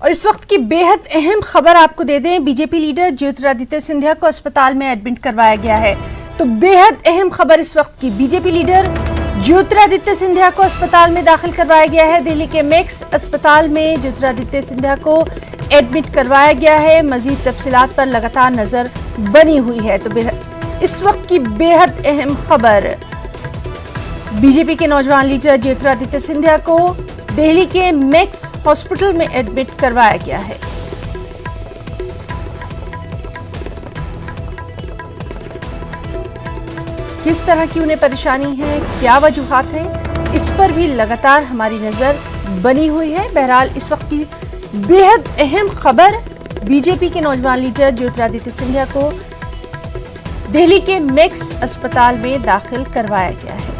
और इस वक्त की बेहद अहम खबर आपको दे दें, बीजेपी लीडर ज्योतिरादित्य सिंधिया को अस्पताल में एडमिट करवाया गया है। तो बेहद अहम खबर इस वक्त की, बीजेपी लीडर ज्योतिरादित्य सिंधिया को अस्पताल में दाखिल करवाया गया है। दिल्ली के मैक्स अस्पताल में ज्योतिरादित्य सिंधिया को एडमिट करवाया गया है। मजीद तफसीलात पर लगातार नजर बनी हुई है। तो इस वक्त की बेहद अहम खबर, बीजेपी के नौजवान लीडर ज्योतिरादित्य सिंधिया को दिल्ली के मैक्स हॉस्पिटल में एडमिट करवाया गया है। किस तरह की उन्हें परेशानी है, क्या वजूहात हैं, इस पर भी लगातार हमारी नजर बनी हुई है। बहरहाल इस वक्त की बेहद अहम खबर, बीजेपी के नौजवान लीडर ज्योतिरादित्य सिंधिया को दिल्ली के मैक्स अस्पताल में दाखिल करवाया गया है।